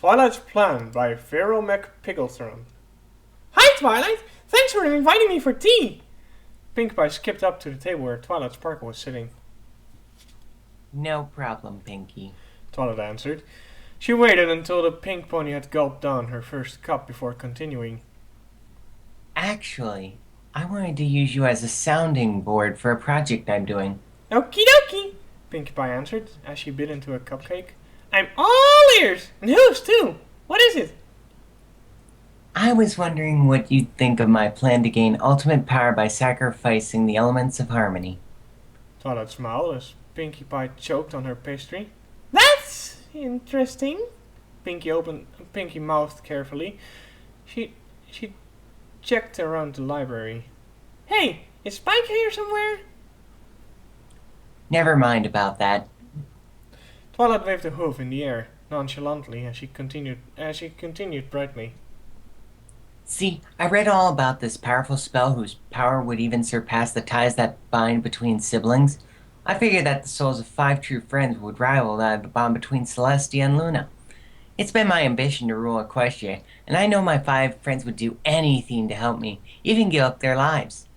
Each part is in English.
Twilight's Plan by FeroMcPigletron. Hi, Twilight! Thanks for inviting me for tea! Pinkie Pie skipped up to the table where Twilight Sparkle was sitting. No problem, Pinkie, Twilight answered. She waited until the pink pony had gulped down her first cup before continuing. Actually, I wanted to use you as a sounding board for a project I'm doing. Okie dokie, Pinkie Pie answered as she bit into a cupcake. I'm all ears, and hooves too. What is it? I was wondering what you'd think of my plan to gain ultimate power by sacrificing the elements of harmony. Twilight smiled as Pinkie Pie choked on her pastry. That's interesting. Pinkie mouthed carefully. She checked around the library. Hey, is Spike here somewhere? Never mind about that. Twilight waved a hoof in the air nonchalantly as she continued brightly. See, I read all about this powerful spell whose power would even surpass the ties that bind between siblings. I figured that the souls of 5 true friends would rival that of the bond between Celestia and Luna. It's been my ambition to rule Equestria, and I know my 5 friends would do anything to help me, even give up their lives.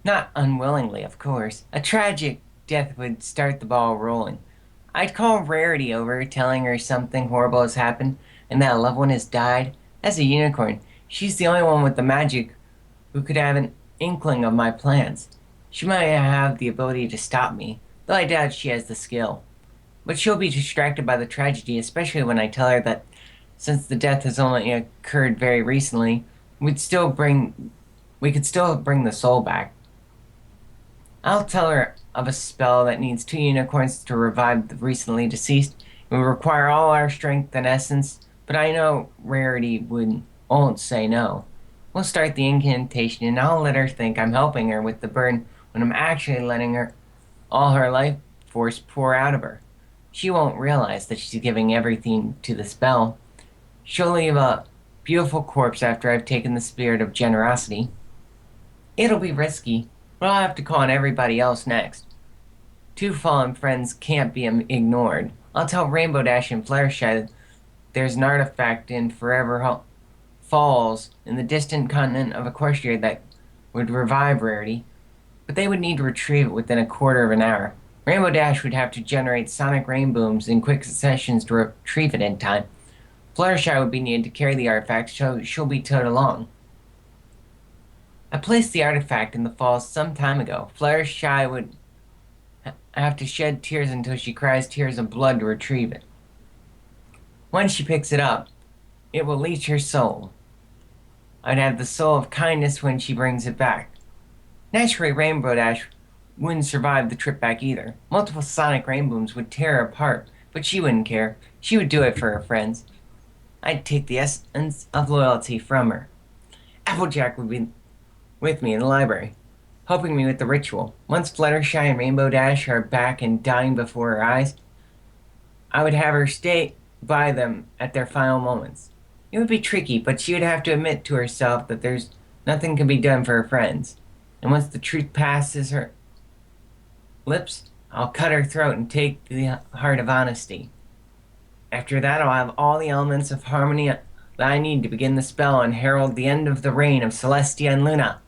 Not unwillingly, of course. A tragic death would start the ball rolling. I'd call Rarity over, telling her something horrible has happened, and that a loved one has died. As a unicorn, she's the only one with the magic who could have an inkling of my plans. She might have the ability to stop me, though I doubt she has the skill. But she'll be distracted by the tragedy, especially when I tell her that since the death has only occurred very recently, we could still bring the soul back. I'll tell her of a spell that needs 2 unicorns to revive the recently deceased. It would require all our strength and essence, but I know Rarity won't say no. We'll start the incantation, and I'll let her think I'm helping her with the burden when I'm actually letting her all her life force pour out of her. She won't realize that she's giving everything to the spell. She'll leave a beautiful corpse after I've taken the spirit of generosity. It'll be risky, but I'll have to call on everybody else next. 2 fallen friends can't be ignored. I'll tell Rainbow Dash and Fluttershy there's an artifact in Forever Falls in the distant continent of Equestria that would revive Rarity, but they would need to retrieve it within a quarter of an hour. Rainbow Dash would have to generate sonic rain booms in quick successions to retrieve it in time. Fluttershy would be needed to carry the artifact, so she'll be towed along. I placed the artifact in the falls some time ago. Fluttershy would have to shed tears until she cries tears of blood to retrieve it. Once she picks it up, it will leech her soul. I'd have the soul of kindness when she brings it back. Naturally, Rainbow Dash wouldn't survive the trip back either. Multiple sonic rain booms would tear her apart, but she wouldn't care. She would do it for her friends. I'd take the essence of loyalty from her. Applejack would be with me in the library, helping me with the ritual. Once Fluttershy and Rainbow Dash are back and dying before her eyes, I would have her stay by them at their final moments. It would be tricky, but she would have to admit to herself that there's nothing can be done for her friends. And once the truth passes her lips, I'll cut her throat and take the heart of honesty. After that, I'll have all the elements of harmony that I need to begin the spell and herald the end of the reign of Celestia and Luna.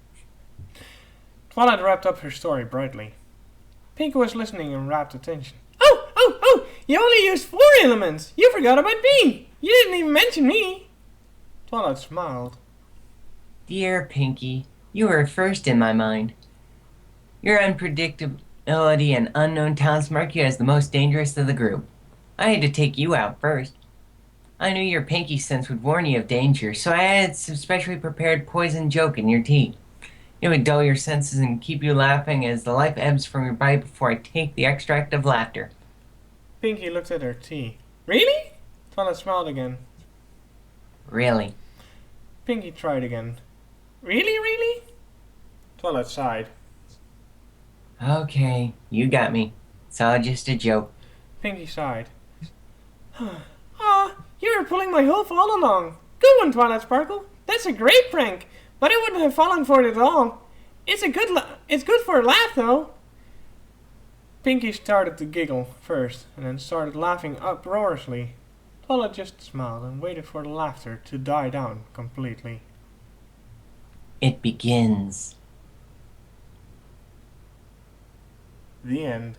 Twilight wrapped up her story brightly. Pinkie was listening in rapt attention. Oh! You only used 4 elements! You forgot about me! You didn't even mention me! Twilight smiled. Dear Pinkie, you were first in my mind. Your unpredictability and unknown talents mark you as the most dangerous of the group. I had to take you out first. I knew your Pinkie sense would warn you of danger, so I added some specially prepared poison joke in your tea. It would dull your senses and keep you laughing as the life ebbs from your bite before I take the extract of laughter. Pinkie looked at her tea. Really? Twilight smiled again. Really? Pinkie tried again. Really? Twilight sighed. Okay, you got me. It's all just a joke. Pinkie sighed. Aw, you were pulling my hoof all along. Good one, Twilight Sparkle. That's a great prank, but I wouldn't have fallen for it at all. It's good for a laugh, though. Pinkie started to giggle first, and then started laughing uproariously. Lola just smiled and waited for the laughter to die down completely. It begins. The end.